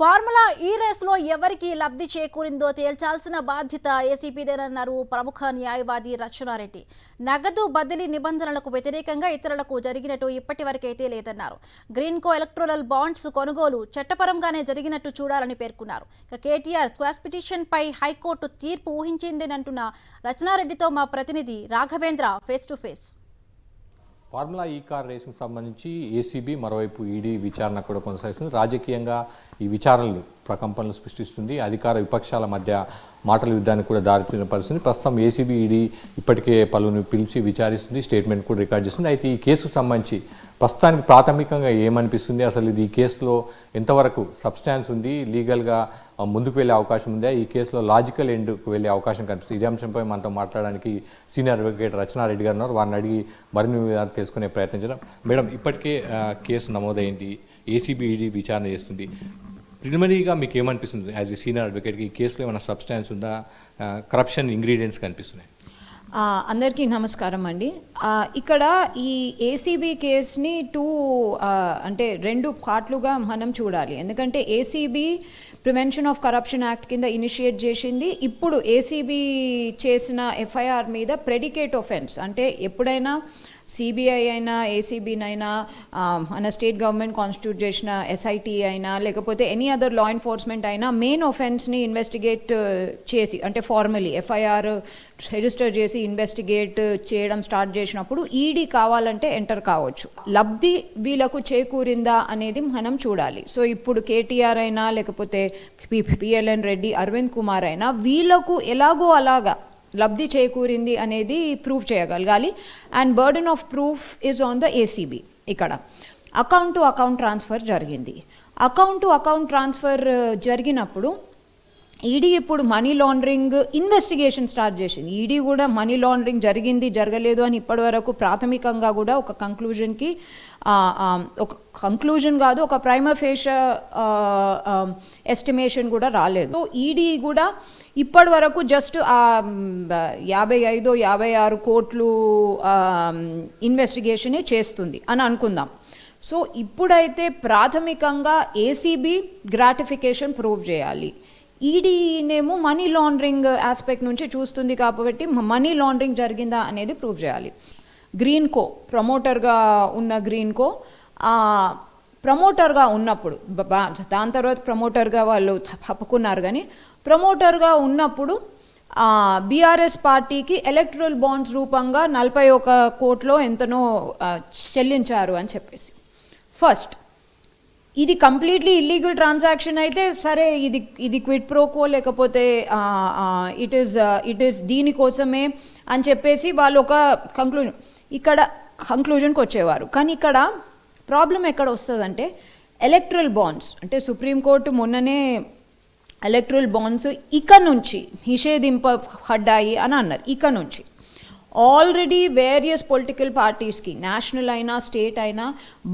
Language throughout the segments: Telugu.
ఫార్ములా ఈ రేసులో ఎవరికి లబ్ధి చేకూరిందో తేల్చాల్సిన బాధ్యత ఏసీపీదేనన్నారు ప్రముఖ న్యాయవాది రచనారెడ్డి. నగదు బదిలీ నిబంధనలకు వ్యతిరేకంగా ఇతరులకు జరిగినట్టు ఇప్పటివరకైతే లేదన్నారు. గ్రీన్కో ఎలక్టోరల్ బాండ్స్ కొనుగోలు చట్టపరంగానే జరిగినట్టు చూడాలని పేర్కొన్నారు. కేటీఆర్ స్క్వాష్ పిటిషన్పై హైకోర్టు తీర్పు ఊహించిందేనంటున్న రచనారెడ్డితో మా ప్రతినిధి Raghavendra face to face. Formula ఈ కార్ రేసుకు సంబంధించి ఏసీబీ మరోవైపు ఈడీ విచారణ కూడా కొనసాగిస్తుంది. రాజకీయంగా ఈ విచారణలు ప్రకంపనలు సృష్టిస్తుంది. అధికార విపక్షాల మధ్య మాటల యుద్ధానికి కూడా దారితీసిన పరిస్థితి. ప్రస్తుతం ఏసీబీ ఈడీ ఇప్పటికే పలువురిని పిలిచి విచారిస్తుంది, స్టేట్మెంట్ కూడా రికార్డ్ చేస్తుంది. అయితే ఈ కేసుకు సంబంధించి ప్రస్తుతానికి ప్రాథమికంగా ఏమనిపిస్తుంది, అసలు ఇది ఈ కేసులో ఎంతవరకు సబ్స్టాన్స్ ఉంది, లీగల్గా ముందుకు వెళ్ళే అవకాశం ఉందా, ఈ కేసులో లాజికల్ ఎండ్కు వెళ్ళే అవకాశం కనిపిస్తుంది. ఇదే అంశంపై మనతో మాట్లాడడానికి సీనియర్ అడ్వకేట్ రచనారెడ్డి గారు ఉన్నారు. వారిని అడిగి మరిన్ని వివరాలు తెలుసుకునే ప్రయత్నం చేద్దాం. మేడం, ఇప్పటికే కేసు నమోదైంది, ఏసీబీ ఈడీ విచారణ చేస్తుంది. ప్రిలిమినరీగా మీకు ఏమనిపిస్తుంది యాజ్ ఏ సీనియర్ అడ్వకేట్కి? ఈ కేసులో ఏమైనా సబ్స్టాన్స్ ఉందా, కరప్షన్ ఇంగ్రీడియంట్స్ కనిపిస్తున్నాయి? అందరికీ నమస్కారం అండి. ఇక్కడ ఈ ఏసీబీ కేసుని అంటే రెండు పార్ట్లుగా మనం చూడాలి. ఎందుకంటే ACB prevention of corruption act కింద ఇనిషియేట్ చేసింది. ఇప్పుడు ఏసీబీ చేసిన ఎఫ్ఐఆర్ మీద ప్రెడికేట్ ఒఫెన్స్, అంటే ఎప్పుడైనా సిబిఐ అయినా ఏసీబీనైనా మన స్టేట్ గవర్నమెంట్ కాన్స్టిట్యూట్ చేసిన ఎస్ఐటీ అయినా లేకపోతే ఎనీ అదర్ లా ఎన్ఫోర్స్మెంట్ అయినా మెయిన్ ఒఫెన్స్ని ఇన్వెస్టిగేట్ చేసి, అంటే ఫార్మలీ ఎఫ్ఐఆర్ రిజిస్టర్ చేసి ఇన్వెస్టిగేట్ చేయడం స్టార్ట్ చేసినప్పుడు ఈడీ కావాలంటే ఎంటర్ కావచ్చు. లబ్ధి వీళ్ళకు చేకూరిందా అనేది మనం చూడాలి. సో ఇప్పుడు కేటీఆర్ అయినా లేకపోతే పిఎల్ఎన్ రెడ్డి, అరవింద్ కుమార్ అయినా వీళ్ళకు ఎలాగో అలాగా లబ్ధి చేకూరింది అనేది ప్రూవ్ చేయగలగాలి. And burden of proof is on the ACB. ఇక్కడ అకౌంట్ టు అకౌంట్ ట్రాన్స్ఫర్ జరిగింది. అకౌంట్ టు అకౌంట్ ట్రాన్స్ఫర్ జరిగినప్పుడు ఈడీ ఇప్పుడు మనీ లాండరింగ్ ఇన్వెస్టిగేషన్ స్టార్ట్ చేసింది. ఈడీ కూడా మనీ లాండరింగ్ జరిగింది జరగలేదు అని ఇప్పటివరకు ప్రాథమికంగా కూడా ఒక కంక్లూజన్కి ఒక కంక్లూజన్ కాదు, ఒక ప్రైమా ఫేషియా ఎస్టిమేషన్ కూడా రాలేదు. సో ఈడీ కూడా ఇప్పటి వరకు జస్ట్ 55-56 కోట్లు ఇన్వెస్టిగేషనే చేస్తుంది అని అనుకుందాం. సో ఇప్పుడైతే ప్రాథమికంగా ఏసీబీ గ్రాటిఫికేషన్ ప్రూవ్ చేయాలి. ఈడీనేమో మనీ లాండరింగ్ ఆస్పెక్ట్ నుంచి చూస్తుంది కాబట్టి మనీ లాండరింగ్ జరిగిందా అనేది ప్రూవ్ చేయాలి. గ్రీన్కో ప్రమోటర్గా ఉన్న గ్రీన్కో ప్రమోటర్గా ఉన్నప్పుడు, దాని తర్వాత ప్రమోటర్గా వాళ్ళు తప్పుకున్నారు, కానీ ప్రమోటర్గా ఉన్నప్పుడు బీఆర్ఎస్ పార్టీకి ఎలక్టరల్ బాండ్స్ రూపంగా 41 కోట్లో ఎంతనో చెల్లించారు అని చెప్పేసి. ఫస్ట్ ఇది కంప్లీట్లీ ఇల్లీగల్ ట్రాన్సాక్షన్ అయితే సరే, ఇది క్విడ్ ప్రోకో లేకపోతే ఇట్ ఈస్ దీనికోసమే అని చెప్పేసి వాళ్ళు ఒక కంక్లూజన్కి వచ్చేవారు. కానీ ఇక్కడ ప్రాబ్లం ఎక్కడ వస్తుందంటే ఎలక్టరల్ బాండ్స్, అంటే సుప్రీంకోర్టు మొన్ననే ఎలక్టరల్ బాండ్స్ ఇక నుంచి నిషేధింపబడ్డాయి అని అన్నారు. ఇక నుంచి ఆల్రెడీ వేరియస్ పొలిటికల్ పార్టీస్కి, నేషనల్ అయినా స్టేట్ అయినా,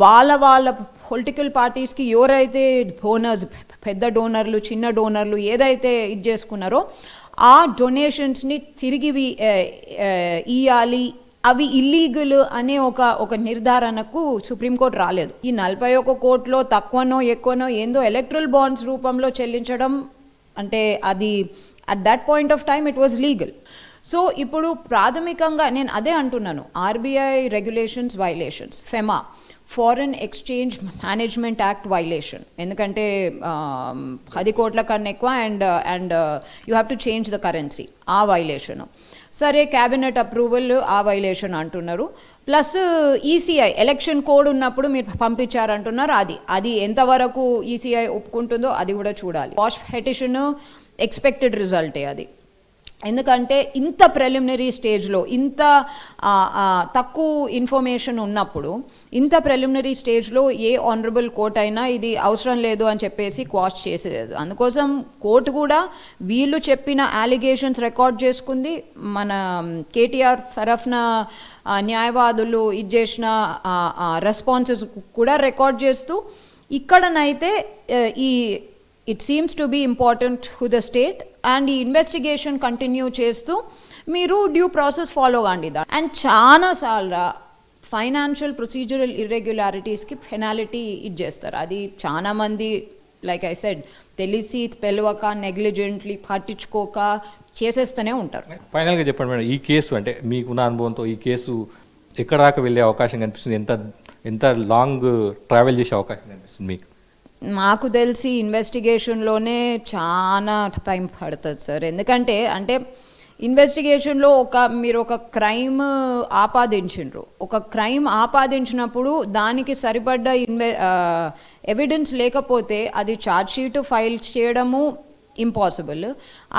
వాళ్ళ పొలిటికల్ పార్టీస్కి ఎవరైతే డోనర్స్, పెద్ద డోనర్లు చిన్న డోనర్లు ఏదైతే ఇది చేసుకున్నారో ఆ డొనేషన్స్ని తిరిగి ఇవ్వాలి, అవి ఇల్లీగల్ అనే ఒక నిర్ధారణకు సుప్రీంకోర్టు రాలేదు. ఈ 41 కోట్లో తక్కువనో ఎక్కువనో ఏందో ఎలక్టరల్ బాండ్స్ రూపంలో చెల్లించడం అంటే అది at that point of time it was legal. So ఇప్పుడు ప్రాథమికంగా నేను అదే అంటున్నాను, RBI regulations violations, FEMA foreign exchange management act violation, ఎందుకంటే 10 కోట్ల కన్నా ఎక్కువ and you have to change the currency, ఆ వైలేషను. సరే, క్యాబినెట్ అప్రూవల్, ఆ వైలేషన్ అంటున్నారు. ప్లస్ ఈసీఐ ఎలక్షన్ కోడ్ ఉన్నప్పుడు మీరు పంపించారంటున్నారు, అది ఎంతవరకు ఈసీఐ ఒప్పుకుంటుందో అది కూడా చూడాలి. వాష్ పెటిషన్ ఎక్స్పెక్టెడ్ రిజల్టే అది. ఎందుకంటే ఇంత ప్రిలిమినరీ స్టేజ్లో ఇంత తక్కువ ఇన్ఫర్మేషన్ ఉన్నప్పుడు, ఇంత ప్రిలిమినరీ స్టేజ్లో ఏ ఆనరబుల్ కోర్ట్ అయినా ఇది అవసరం లేదు అని చెప్పేసి క్వాష్ చేసేది. అందుకోసం కోర్టు కూడా వీళ్ళు చెప్పిన అలిగేషన్స్ రికార్డ్ చేసుకుంది. మన కేటీఆర్ తరఫున న్యాయవాదులు ఇది చేసిన రెస్పాన్సెస్ కూడా రికార్డ్ చేస్తూ, ఇక్కడనైతే it seems to be important to the state and ఈ ఇన్వెస్టిగేషన్ కంటిన్యూ చేస్తూ మీరు డ్యూ ప్రాసెస్ ఫాలో కాండి. అండ్ చాలాసార్లు ఫైనాన్షియల్ ప్రొసీజరల్ ఇర్రెగ్యులారిటీస్కి పెనాలిటీ ఇది చేస్తారు. అది చాలామంది లైక్ ఐ సెడ్ తెలిసి తెలియక నెగ్లిజెంట్లీ పట్టించుకోక చేసేస్తూనే ఉంటారు. ఫైనల్గా చెప్పండి మేడం, ఈ కేసు అంటే మీకున్న అనుభవంతో ఈ కేసు ఎక్కడ దాకా వెళ్ళే అవకాశం కనిపిస్తుంది? ఎంత లాంగ్ ట్రావెల్ చేసే అవకాశం కనిపిస్తుంది మీకు? మాకు తెలిసి ఇన్వెస్టిగేషన్లోనే చాలా టైం పడుతుంది సార్. ఎందుకంటే ఇన్వెస్టిగేషన్లో మీరు ఒక క్రైమ్ ఆపాదించిండ్రు, ఒక క్రైమ్ ఆపాదించినప్పుడు దానికి సరిపడ్డ ఎవిడెన్స్ లేకపోతే అది ఛార్జ్షీట్ ఫైల్ చేయడము ఇంపాసిబుల్.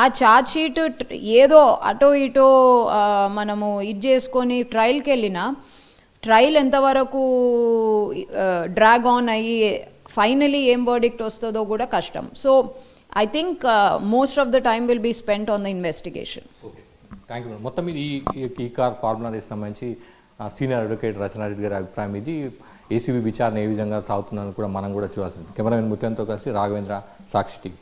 ఆ ఛార్జ్షీట్ ఏదో అటో ఇటో మనము ఇది చేసుకొని ట్రయల్కి వెళ్ళినా ట్రయల్ ఎంతవరకు డ్రాగ్ ఆన్ అయ్యి ఫైనలీ ఏం వర్డిక్ట్ వస్తుందో కూడా కష్టం. So I think most of the time will be spent on the investigation. Okay, thank you madam. మొత్తం మీద ఈ కార్ ఫార్ములా రేస్ సంబంధించి సీనియర్ అడ్వకేట్ రచనారెడ్డి గారి అభిప్రాయం ఇది. ఏసీబీ విచారణ ఏ విధంగా సాగుతుందని కూడా మనం కూడా చూడాల్సింది. కెమెరామెన్ ముత్యంతో కలిసి రాఘవేంద్ర, సాక్షి టీవీ.